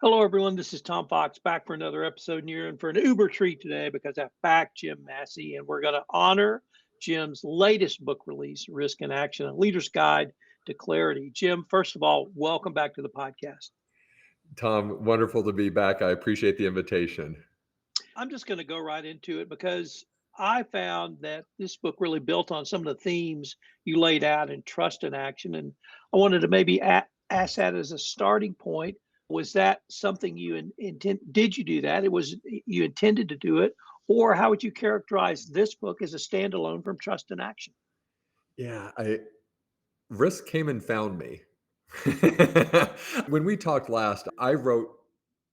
Hello, everyone. This is Tom Fox back for another episode. And you're in for an Uber treat today because I back Jim Massey, and we're going to honor Jim's latest book release, Risk in Action, a leader's guide to clarity. Jim, first of all, welcome back to the podcast. Tom, wonderful to be back. I appreciate the invitation. I'm just going to go right into it because I found that this book really built on some of the themes you laid out in Trust in Action. And I wanted to maybe ask that as a starting point. Was that something you intend? Did you do that? It was you intended to do it, or how would you characterize this book as a standalone from Trust in Action? Yeah, risk came and found me. When we talked last, I wrote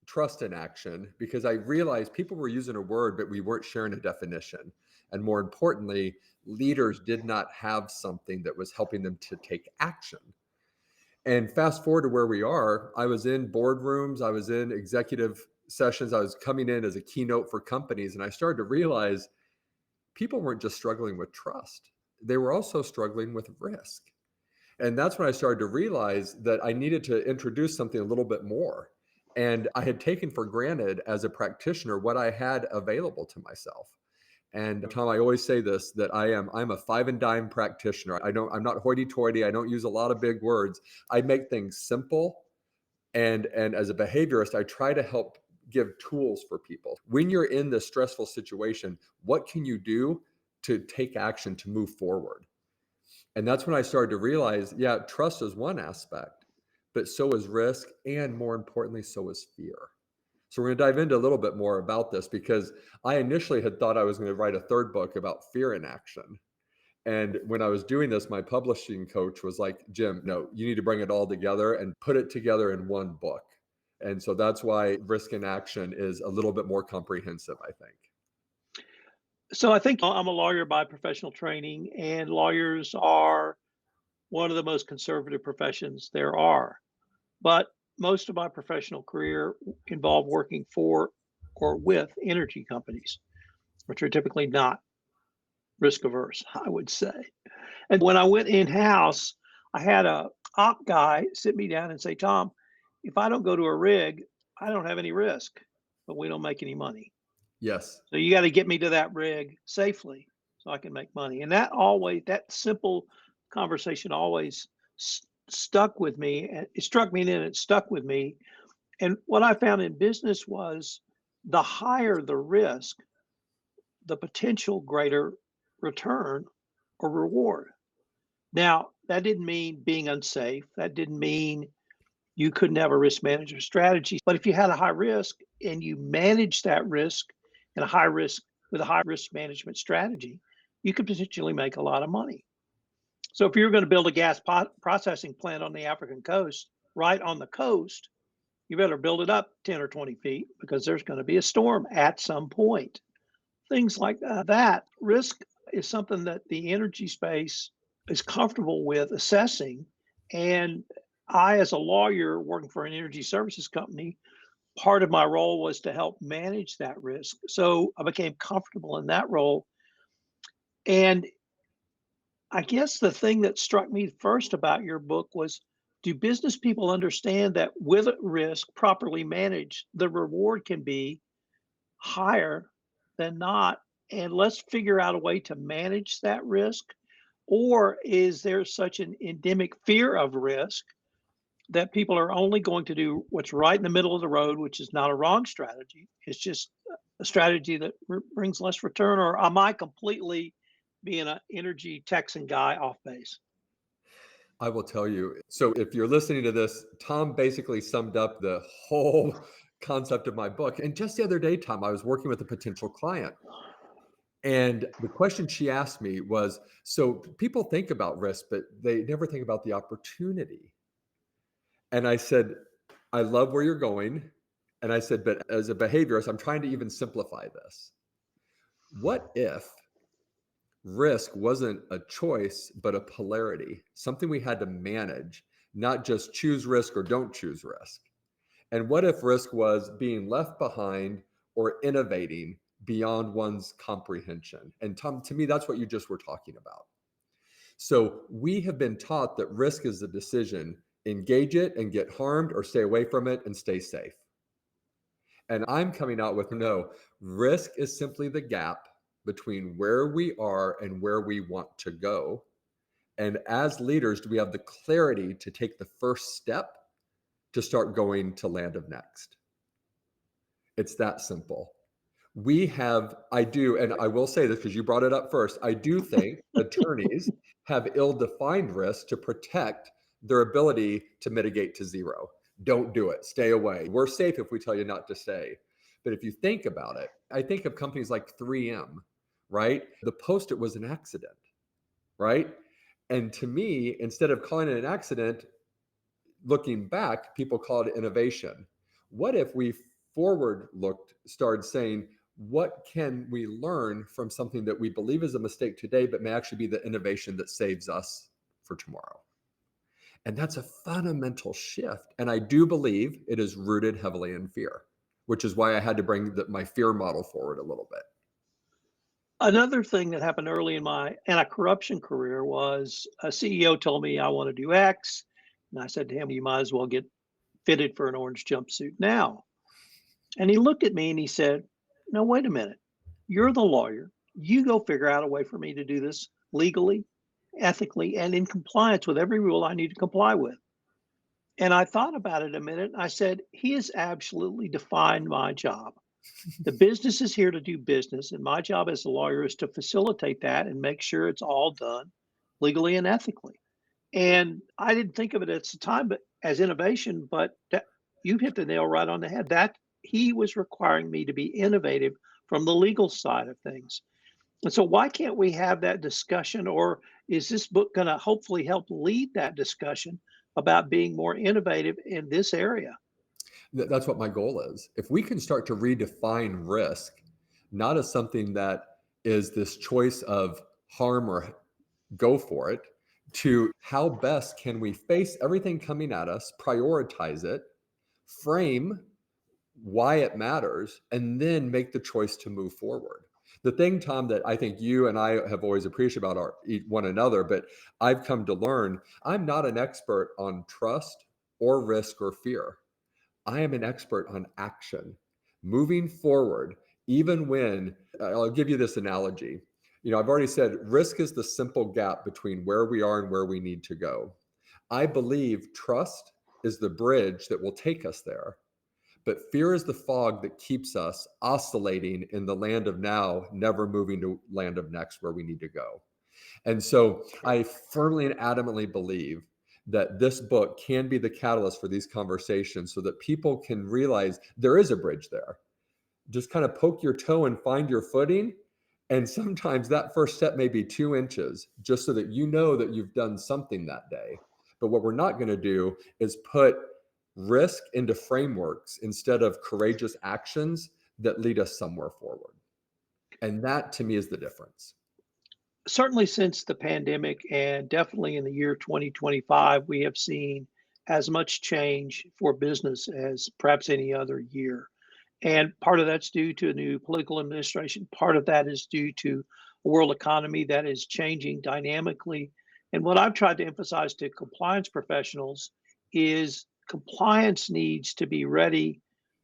Trust in Action because I realized people were using a word, but we weren't sharing a definition. And more importantly, leaders did not have something that was helping them to take action. And fast forward to where we are, I was in boardrooms, I was in executive sessions, I was coming in as a keynote for companies, and I started to realize people weren't just struggling with trust, they were also struggling with risk. And that's when I started to realize that I needed to introduce something a little bit more. And I had taken for granted as a practitioner what I had available to myself. And Tom, I always say this, that I'm a five and dime practitioner. I'm not hoity-toity. I don't use a lot of big words. I make things simple. And as a behaviorist, I try to help give tools for people. When you're in this stressful situation, what can you do to take action to move forward? And that's when I started to realize, yeah, trust is one aspect, but so is risk. And more importantly, so is fear. So we're going to dive into a little bit more about this because I initially had thought I was going to write a third book about fear in action. And when I was doing this, my publishing coach was like, Jim, no, you need to bring it all together and put it together in one book. And so that's why Risk in Action is a little bit more comprehensive, I think. So I think I'm a lawyer by professional training, and lawyers are one of the most conservative professions there are. But most of my professional career involved working for or with energy companies, which are typically not risk averse, I would say. And when I went in house, I had a op guy sit me down and say, Tom, if I don't go to a rig, I don't have any risk, but we don't make any money. Yes. So you got to get me to that rig safely so I can make money. And that simple conversation always stuck with me. And it struck me and then it stuck with me. And what I found in business was the higher the risk, the potential greater return or reward. Now, that didn't mean being unsafe. That didn't mean you couldn't have a risk management strategy. But if you had a high risk and you manage that risk and a high risk with a high risk management strategy, you could potentially make a lot of money. So if you're going to build a gas processing plant on the African coast, right on the coast, you better build it up 10 or 20 feet because there's going to be a storm at some point. Things like that. Risk is something that the energy space is comfortable with assessing. And I, as a lawyer working for an energy services company, part of my role was to help manage that risk. So I became comfortable in that role. And I guess the thing that struck me first about your book was, do business people understand that with risk properly managed, the reward can be higher than not? And let's figure out a way to manage that risk. Or is there such an endemic fear of risk that people are only going to do what's right in the middle of the road, which is not a wrong strategy? It's just a strategy that brings less return. Or am I completely being an energy Texan guy off base? I will tell you. So if you're listening to this, Tom basically summed up the whole concept of my book. And just the other day, Tom, I was working with a potential client. And the question she asked me was, so people think about risk, but they never think about the opportunity. And I said, I love where you're going. And I said, but as a behaviorist, I'm trying to even simplify this. What if risk wasn't a choice, but a polarity, something we had to manage, not just choose risk or don't choose risk? And what if risk was being left behind or innovating beyond one's comprehension? And Tom, to me, that's what you just were talking about. So we have been taught that risk is the decision, engage it and get harmed, or stay away from it and stay safe. And I'm coming out with no, risk is simply the gap between where we are and where we want to go. And as leaders, do we have the clarity to take the first step to start going to land of next? It's that simple. I do, and I will say this because you brought it up first. I do think attorneys have ill-defined risk to protect their ability to mitigate to zero. Don't do it. Stay away. We're safe if we tell you not to stay. But if you think about it, I think of companies like 3M, right? The Post-it was an accident, right? And to me, instead of calling it an accident, looking back, people call it innovation. What if we forward looked, started saying, what can we learn from something that we believe is a mistake today, but may actually be the innovation that saves us for tomorrow? And that's a fundamental shift. And I do believe it is rooted heavily in fear, which is why I had to bring my fear model forward a little bit. Another thing that happened early in my anti-corruption career was a CEO told me I want to do X. And I said to him, you might as well get fitted for an orange jumpsuit now. And he looked at me and he said, no, wait a minute. You're the lawyer. You go figure out a way for me to do this legally, ethically, and in compliance with every rule I need to comply with. And I thought about it a minute. I said, he has absolutely defined my job. The business is here to do business, and my job as a lawyer is to facilitate that and make sure it's all done legally and ethically. And I didn't think of it at the time, but as innovation, but that, you hit the nail right on the head. That he was requiring me to be innovative from the legal side of things. And so why can't we have that discussion, or is this book going to hopefully help lead that discussion about being more innovative in this area? That's what my goal is. If we can start to redefine risk, not as something that is this choice of harm or go for it, to how best can we face everything coming at us, prioritize it, frame why it matters, and then make the choice to move forward. The thing, Tom, that I think you and I have always appreciated about one another, but I've come to learn, I'm not an expert on trust or risk or fear. I am an expert on action, moving forward, even when, I'll give you this analogy. I've already said risk is the simple gap between where we are and where we need to go. I believe trust is the bridge that will take us there, but fear is the fog that keeps us oscillating in the land of now, never moving to land of next where we need to go. And so I firmly and adamantly believe that this book can be the catalyst for these conversations so that people can realize there is a bridge there. Just kind of poke your toe and find your footing. And sometimes that first step may be 2 inches, just so that you know that you've done something that day. But what we're not going to do is put risk into frameworks instead of courageous actions that lead us somewhere forward. And that to me is the difference. Certainly since the pandemic, and definitely in the year 2025, we have seen as much change for business as perhaps any other year. And part of that's due to a new political administration. Part of that is due to a world economy that is changing dynamically. And what I've tried to emphasize to compliance professionals is compliance needs to be ready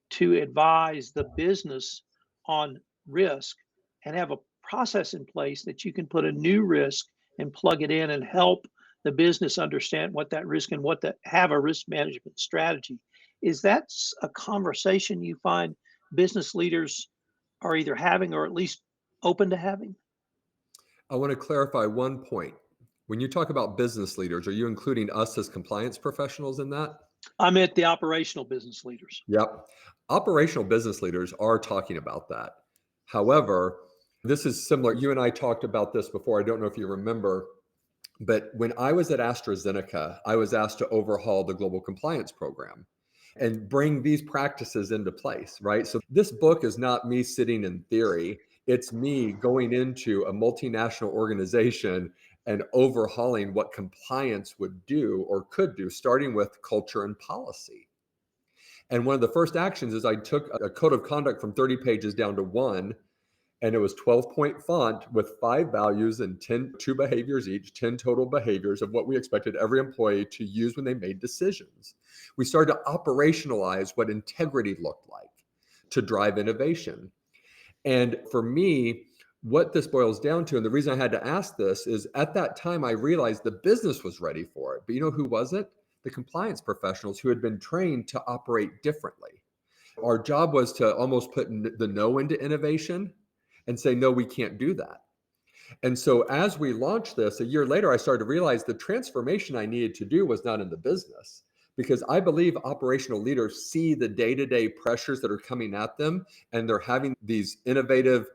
to advise the business on risk and have a process in place that you can put a new risk and plug it in and help the business understand what that risk and have a risk management strategy. Is that a conversation you find business leaders are either having or at least open to having? I want to clarify one point. When you talk about business leaders, are you including us as compliance professionals in that? I'm at the operational business leaders. Yep. Operational business leaders are talking about that. However, this is similar. You and I talked about this before. I don't know if you remember, but when I was at AstraZeneca, I was asked to overhaul the global compliance program and bring these practices into place, right? So this book is not me sitting in theory. It's me going into a multinational organization and overhauling what compliance would do or could do, starting with culture and policy. And one of the first actions is I took a code of conduct from 30 pages down to 1, and it was 12-point font with 5 values and 2 behaviors each, 10 total behaviors of what we expected every employee to use when they made decisions. We started to operationalize what integrity looked like, to drive innovation. And for me, what this boils down to, and the reason I had to ask this, is at that time I realized the business was ready for it. But you know who wasn't? The compliance professionals who had been trained to operate differently. Our job was to almost put the no into innovation and say, no, we can't do that. And so as we launched this, a year later, I started to realize the transformation I needed to do was not in the business, because I believe operational leaders see the day-to-day pressures that are coming at them, and they're having these innovative,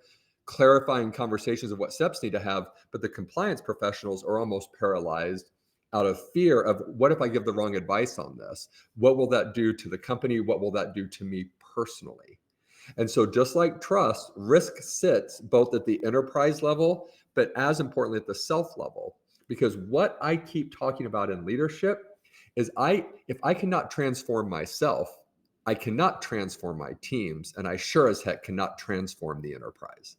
clarifying conversations of what steps need to have. But the compliance professionals are almost paralyzed out of fear of, what if I give the wrong advice on this? What will that do to the company? What will that do to me personally? And so just like trust, risk sits both at the enterprise level, but as importantly at the self level. Because what I keep talking about in leadership is if I cannot transform myself, I cannot transform my teams, and I sure as heck cannot transform the enterprise.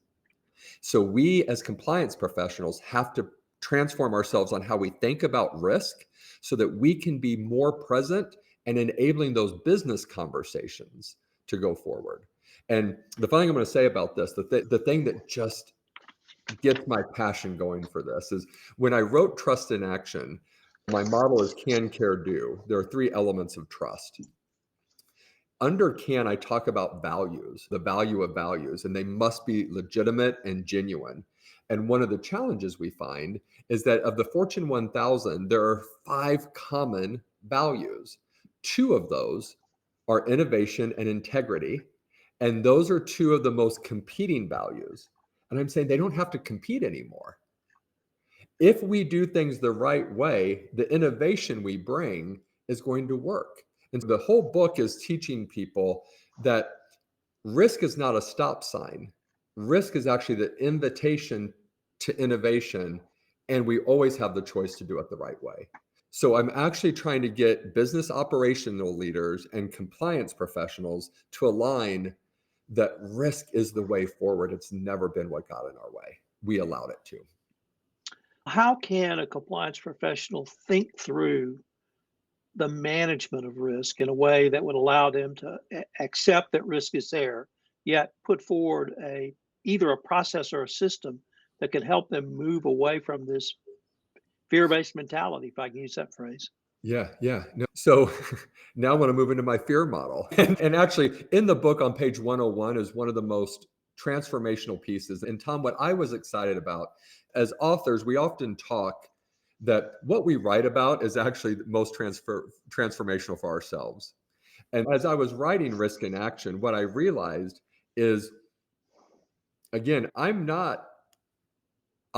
So we as compliance professionals have to transform ourselves on how we think about risk so that we can be more present and enabling those business conversations to go forward. And the final thing I'm going to say about this, the thing that just gets my passion going for this, is when I wrote Trust in Action, my model is can, care, do. There are 3 elements of trust. Under can, I talk about values, the value of values, and they must be legitimate and genuine. And one of the challenges we find is that of the Fortune 1000, there are 5 common values. 2 of those are innovation and integrity. And those are 2 of the most competing values. And I'm saying they don't have to compete anymore. If we do things the right way, the innovation we bring is going to work. And so the whole book is teaching people that risk is not a stop sign. Risk is actually the invitation to innovation, and we always have the choice to do it the right way. So I'm actually trying to get business operational leaders and compliance professionals to align that risk is the way forward. It's never been what got in our way. We allowed it to. How can a compliance professional think through the management of risk in a way that would allow them to accept that risk is there, yet put forward either a process or a system that could help them move away from this fear-based mentality, if I can use that phrase? Yeah, yeah. No. So now I want to move into my fear model. And actually, in the book on page 101 is one of the most transformational pieces. And Tom, what I was excited about, as authors, we often talk that what we write about is actually the most transformational for ourselves. And as I was writing Risk in Action, what I realized is, again, I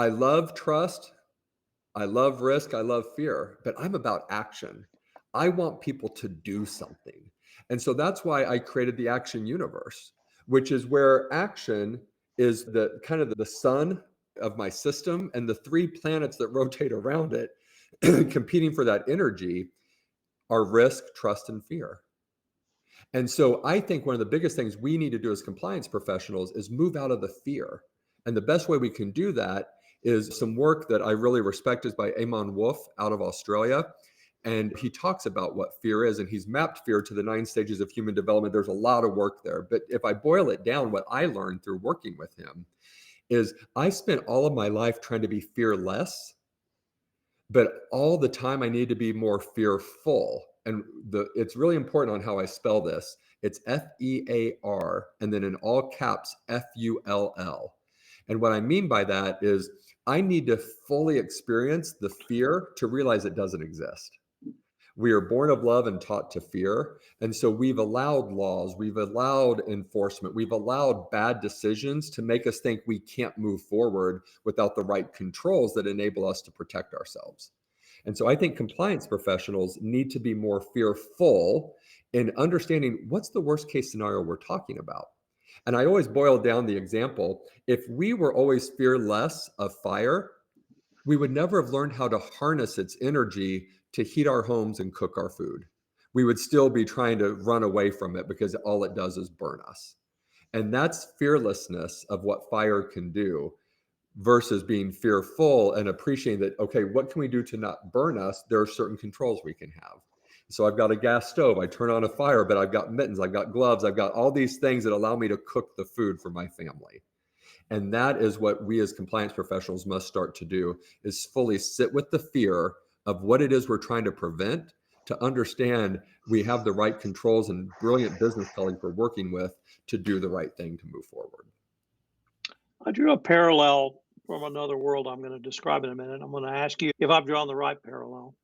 love trust, I love risk, I love fear, but I'm about action. I want people to do something. And so that's why I created the action universe, which is where action is the kind of the sun of my system, and the 3 planets that rotate around it competing for that energy are risk, trust, and fear. And so I think one of the biggest things we need to do as compliance professionals is move out of the fear. And the best way we can do that is some work that I really respect is by Eamon Wolf out of Australia. And he talks about what fear is, and he's mapped fear to the 9 stages of human development. There's a lot of work there. But if I boil it down, what I learned through working with him is I spent all of my life trying to be fearless, but all the time I need to be more fearful. And it's really important on how I spell this. It's FEAR, and then in all caps, FULL. And what I mean by that is I need to fully experience the fear to realize it doesn't exist. We are born of love and taught to fear. And so we've allowed laws, we've allowed enforcement, we've allowed bad decisions to make us think we can't move forward without the right controls that enable us to protect ourselves. And so I think compliance professionals need to be more fearful in understanding what's the worst case scenario we're talking about. And I always boil down the example. If we were always fearless of fire, we would never have learned how to harness its energy to heat our homes and cook our food. We would still be trying to run away from it because all it does is burn us. And that's fearlessness of what fire can do versus being fearful and appreciating that, okay, what can we do to not burn us? There are certain controls we can have. So I've got a gas stove, I turn on a fire, but I've got mittens, I've got gloves, I've got all these things that allow me to cook the food for my family. And that is what we as compliance professionals must start to do, is fully sit with the fear of what it is we're trying to prevent, to understand we have the right controls and brilliant business colleagues we're working with to do the right thing to move forward. I drew a parallel from another world I'm going to describe in a minute. I'm going to ask you if I've drawn the right parallel.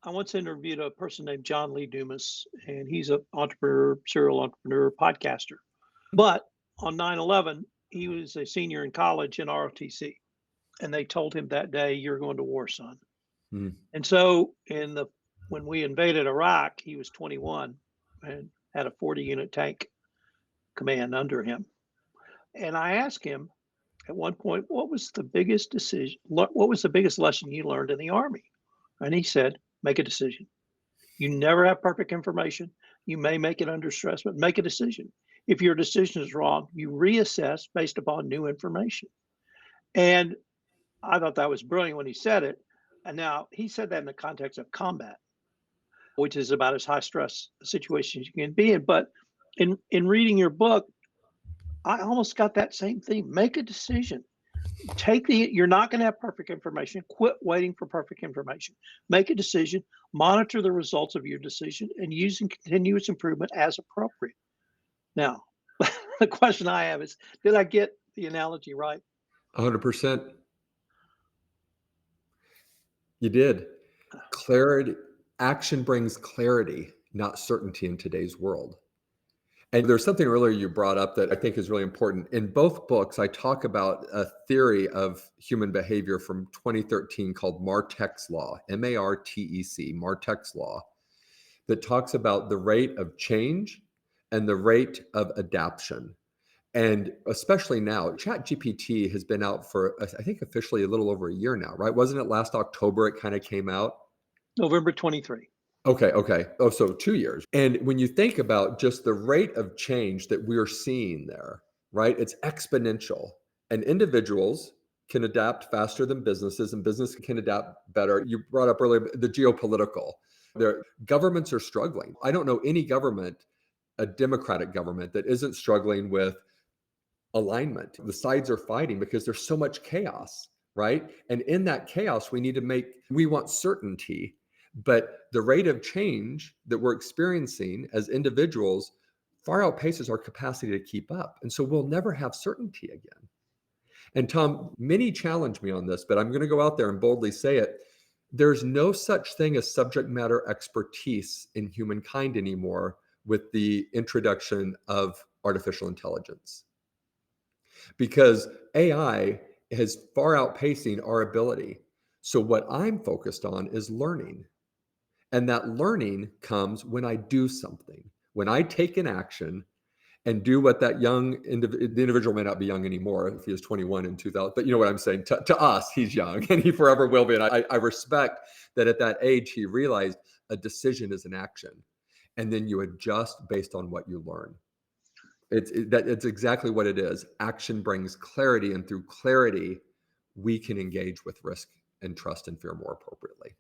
I once interviewed a person named John Lee Dumas, and he's an entrepreneur, serial entrepreneur, podcaster. But on 9/11, he was a senior in college in ROTC, and they told him that day, "You're going to war, son." Mm. And so, when we invaded Iraq, he was 21 and had a 40-unit tank command under him. And I asked him at one point, "What was the biggest decision? What was the biggest lesson you learned in the Army?" And he said, "Make a decision. You never have perfect information. You may make it under stress, but make a decision. If your decision is wrong, you reassess based upon new information." And I thought that was brilliant when he said it. And now he said that in the context of combat, which is about as high stress a situation as you can be in. But in reading your book, I almost got that same theme. Make a decision. You're not going to have perfect information. Quit waiting for perfect information. Make a decision, monitor the results of your decision, and using continuous improvement as appropriate. Now, the question I have is, did I get the analogy right? 100%. You did. Clarity, action brings clarity, not certainty in today's world. And there's something earlier you brought up that I think is really important. In both books, I talk about a theory of human behavior from 2013 called Martek's Law, M-A-R-T-E-C, Martek's Law, that talks about the rate of change and the rate of adaptation. And especially now, ChatGPT has been out for, I think, officially a little over a year now, right? Wasn't it last October it kind of came out? November 23. Okay. Oh, so 2 years. And when you think about just the rate of change that we're seeing there, right? It's exponential. And individuals can adapt faster than businesses, and business can adapt better. You brought up earlier the geopolitical. Their governments are struggling. I don't know any government, a democratic government, that isn't struggling with alignment. The sides are fighting because there's so much chaos, right? And in that chaos, we want certainty. But the rate of change that we're experiencing as individuals far outpaces our capacity to keep up. And so we'll never have certainty again. And Tom, many challenge me on this, but I'm going to go out there and boldly say it. There's no such thing as subject matter expertise in humankind anymore with the introduction of artificial intelligence, because AI is far outpacing our ability. So what I'm focused on is learning. And that learning comes when I do something, when I take an action and do what that the individual may not be young anymore if he was 21 in 2000, but you know what I'm saying? To us, he's young and he forever will be. And I respect that at that age, he realized a decision is an action. And then you adjust based on what you learn. It's exactly what it is. Action brings clarity, and through clarity, we can engage with risk and trust and fear more appropriately.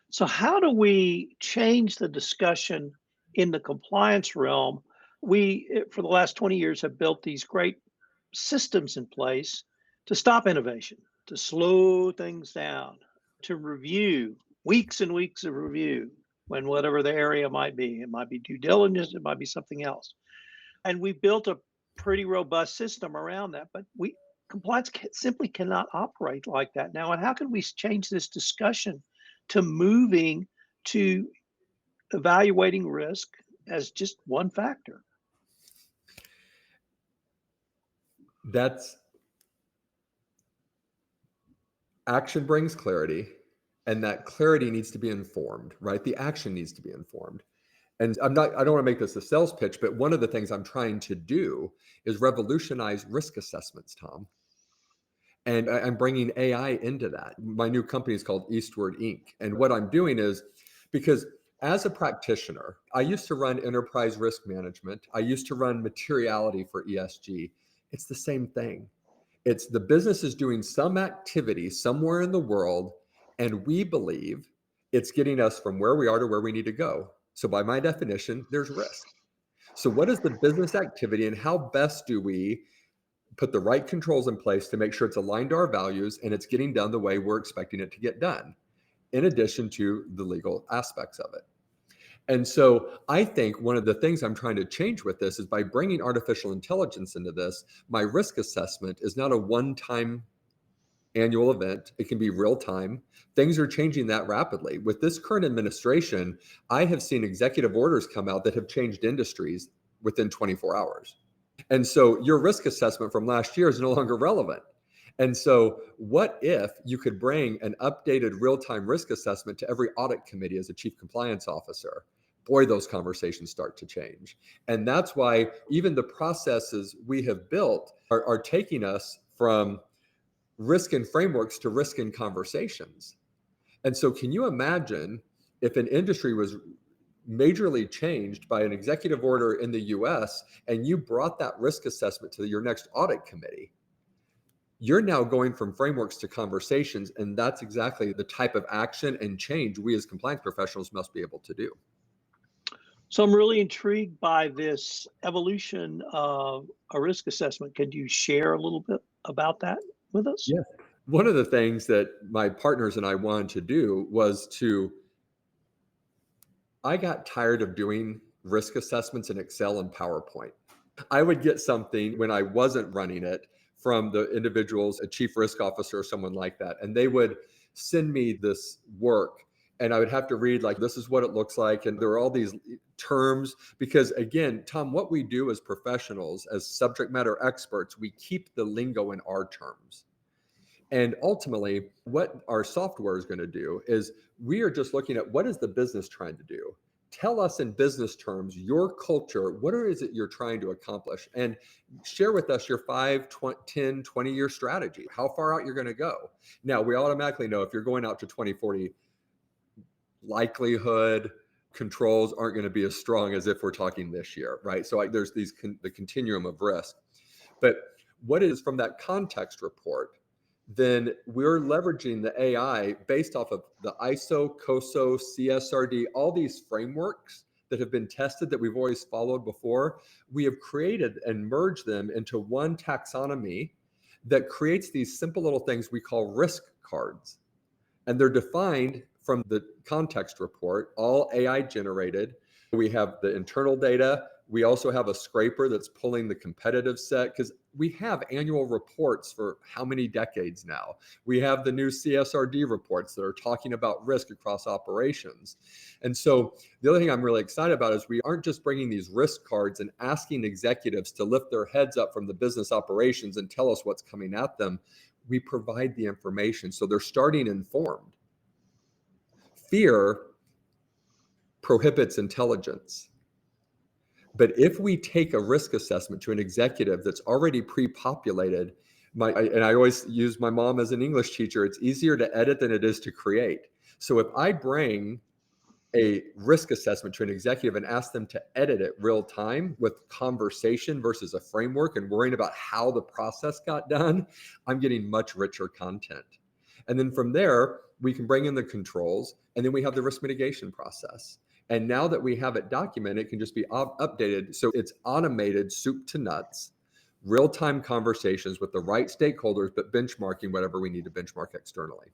So, how do we change the discussion in the compliance realm? We, for the last 20 years, have built these great systems in place to stop innovation, to slow things down, to review, weeks and weeks of review, when whatever the area might be. It might be due diligence, it might be something else. And we built a pretty robust system around that, but compliance simply cannot operate like that now. And how can we change this discussion to moving to evaluating risk as just one factor? That's action brings clarity, and that clarity needs to be informed, right? The action needs to be informed. And I don't want to make this a sales pitch, but one of the things I'm trying to do is revolutionize risk assessments, Tom. And I'm bringing AI into that. My new company is called Eastward Inc. And what I'm doing is, because as a practitioner, I used to run enterprise risk management. I used to run materiality for ESG. It's the same thing. It's the business is doing some activity somewhere in the world, and we believe It's getting us from where we are to where we need to go. So by my definition, there's risk. So what is the business activity and how best do we put the right controls in place to make sure it's aligned to our values and it's getting done the way we're expecting it to get done, in addition to the legal aspects of it. And so I think one of the things I'm trying to change with this is by bringing artificial intelligence into this, my risk assessment is not a one-time annual event. It can be real time. Things are changing that rapidly. With this current administration, I have seen executive orders come out that have changed industries within 24 hours. And so your risk assessment from last year is no longer relevant. And so what if you could bring an updated real-time risk assessment to every audit committee as a chief compliance officer? Boy, those conversations start to change. And that's why even the processes we have built are taking us from risk and frameworks to risk and conversations. And so can you imagine if an industry was majorly changed by an executive order in the US and you brought that risk assessment to your next audit committee? You're now going from frameworks to conversations, and that's exactly the type of action and change we as compliance professionals must be able to do. So I'm really intrigued by this evolution of a risk assessment. Could you share a little bit about that with us? Yeah. One of the things that my partners and I wanted to do was I got tired of doing risk assessments in Excel and PowerPoint. I would get something when I wasn't running it from the individuals, a chief risk officer or someone like that, and they would send me this work and I would have to read like, this is what it looks like. And there are all these terms because again, Tom, what we do as professionals, as subject matter experts, we keep the lingo in our terms. And ultimately, what our software is going to do is we are just looking at what is the business trying to do? Tell us in business terms, your culture, what is it you're trying to accomplish? And share with us your 5, 10, 20-year strategy, how far out you're going to go. Now, we automatically know if you're going out to 2040, likelihood controls aren't going to be as strong as if we're talking this year, right? So there's the continuum of risk. But what is from that context report? Then we're leveraging the AI based off of the ISO, COSO, CSRD, all these frameworks that have been tested that we've always followed before. We have created and merged them into one taxonomy that creates these simple little things we call risk cards. And they're defined from the context report, all AI generated. We have the internal data. We also have a scraper that's pulling the competitive set because we have annual reports for how many decades now. We have the new CSRD reports that are talking about risk across operations. And so the other thing I'm really excited about is we aren't just bringing these risk cards and asking executives to lift their heads up from the business operations and tell us what's coming at them. We provide the information. So they're starting informed. Fear prohibits intelligence. But if we take a risk assessment to an executive that's already pre-populated, and I always use my mom as an English teacher, it's easier to edit than it is to create. So if I bring a risk assessment to an executive and ask them to edit it real time with conversation versus a framework and worrying about how the process got done, I'm getting much richer content. And then from there, we can bring in the controls, and then we have the risk mitigation process. And now that we have it documented, it can just be updated. So it's automated soup to nuts, real-time conversations with the right stakeholders, but benchmarking whatever we need to benchmark externally.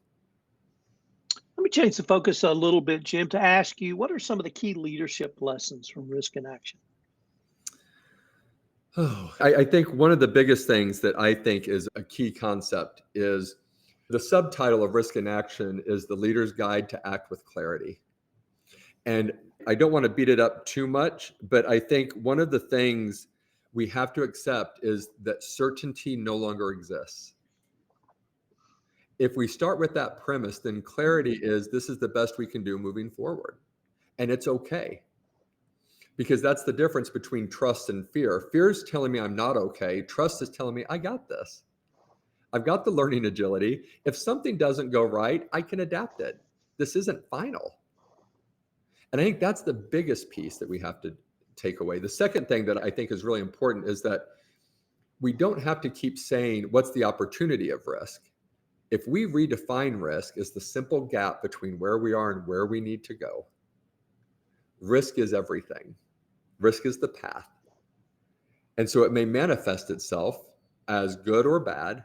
Let me change the focus a little bit, Jim, to ask you, what are some of the key leadership lessons from risk and action? I think one of the biggest things that I think is a key concept is the subtitle of risk and action is the leader's guide to act with clarity. And I don't want to beat it up too much, but I think one of the things we have to accept is that certainty no longer exists. If we start with that premise, then clarity is this is the best we can do moving forward. And it's okay. Because that's the difference between trust and fear. Fear is telling me I'm not okay. Trust is telling me I got this. I've got the learning agility. If something doesn't go right, I can adapt it. This isn't final. And I think that's the biggest piece that we have to take away. The second thing that I think is really important is that we don't have to keep saying, what's the opportunity of risk? If we redefine risk as the simple gap between where we are and where we need to go, risk is everything. Risk is the path. And so it may manifest itself as good or bad,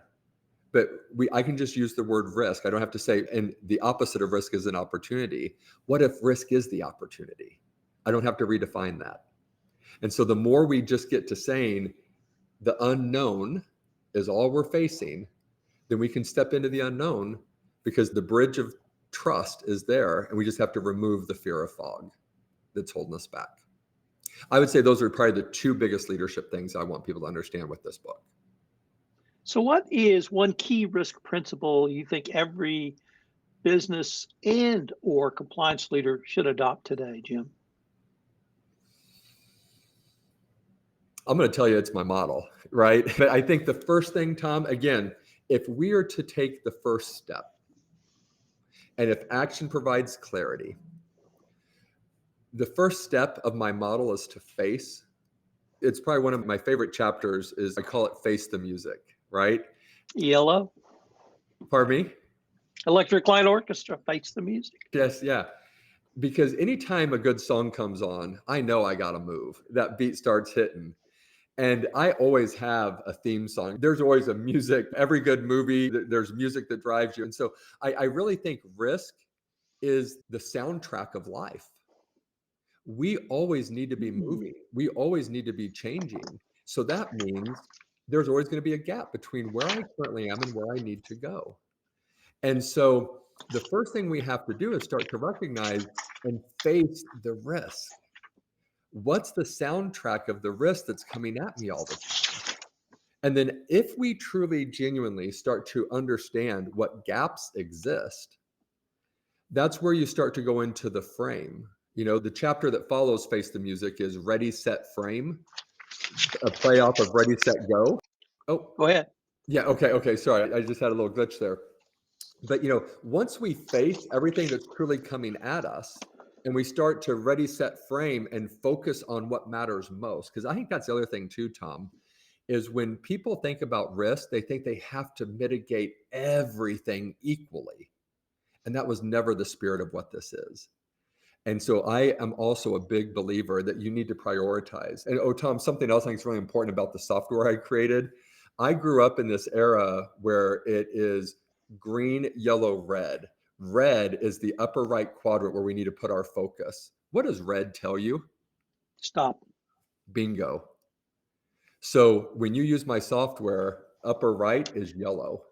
but I can just use the word risk. I don't have to say, and the opposite of risk is an opportunity. What if risk is the opportunity? I don't have to redefine that. And so the more we just get to saying the unknown is all we're facing, then we can step into the unknown because the bridge of trust is there, and we just have to remove the fear of fog that's holding us back. I would say those are probably the two biggest leadership things I want people to understand with this book. So what is one key risk principle you think every business and or compliance leader should adopt today, Jim? I'm going to tell you it's my model, right? But I think the first thing, Tom, again, if we are to take the first step, and if action provides clarity, the first step of my model is to face. It's probably one of my favorite chapters is I call it Face the Music, right? ELO? Pardon me? Electric Light Orchestra, Face the Music. Yes, yeah. Because anytime a good song comes on, I know I got to move. That beat starts hitting. And I always have a theme song. There's always a music. Every good movie, there's music that drives you. And so I really think risk is the soundtrack of life. We always need to be moving. We always need to be changing. So that means there's always going to be a gap between where I currently am and where I need to go. And so the first thing we have to do is start to recognize and face the risk. What's the soundtrack of the risk that's coming at me all the time? And then if we truly, genuinely start to understand what gaps exist, that's where you start to go into the frame. You know, the chapter that follows Face the Music is Ready, Set, Frame, a play off of Ready, Set, Go. Oh, go ahead. Yeah, okay. Sorry, I just had a little glitch there. But, you know, once we face everything that's truly coming at us, and we start to ready, set, frame and focus on what matters most. Because I think that's the other thing too, Tom, is when people think about risk, they think they have to mitigate everything equally. And that was never the spirit of what this is. And so I am also a big believer that you need to prioritize. And Tom, something else I think is really important about the software I created. I grew up in this era where it is green, yellow, red. Red is the upper right quadrant where we need to put our focus. What does red tell you? Stop. Bingo. So when you use my software, upper right is yellow.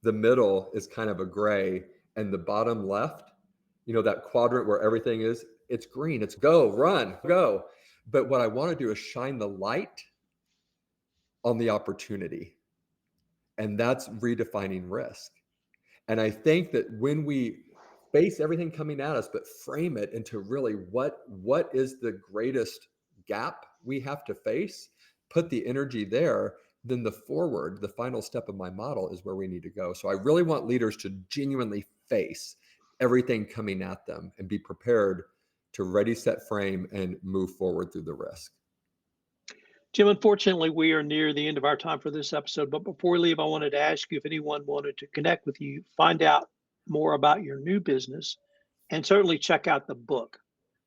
The middle is kind of a gray, and the bottom left, you know, that quadrant where everything is, it's green. It's go, run, go. But what I want to do is shine the light on the opportunity. And that's redefining risk. And I think that when we face everything coming at us, but frame it into really what is the greatest gap we have to face, put the energy there, then the final step of my model is where we need to go. So I really want leaders to genuinely face everything coming at them and be prepared to ready, set, frame, and move forward through the risk. Jim, unfortunately, we are near the end of our time for this episode. But before we leave, I wanted to ask you if anyone wanted to connect with you, find out more about your new business, and certainly check out the book.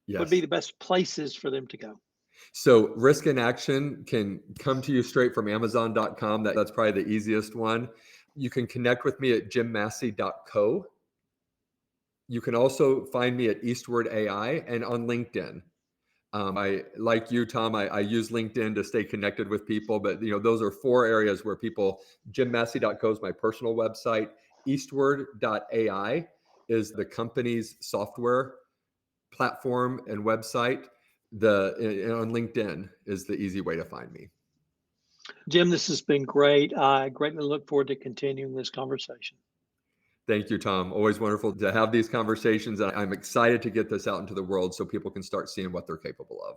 Yes. What would be the best places for them to go? So Risk in Action can come to you straight from Amazon.com. That's probably the easiest one. You can connect with me at jimmassey.co. You can also find me at Eastward AI and on LinkedIn. I, like you, Tom, I use LinkedIn to stay connected with people, but you know, those are 4 areas where people, jimmassey.co is my personal website. Eastward.ai is the company's software platform and website. On LinkedIn is the easy way to find me. Jim, this has been great. I greatly look forward to continuing this conversation. Thank you, Tom. Always wonderful to have these conversations. I'm excited to get this out into the world so people can start seeing what they're capable of.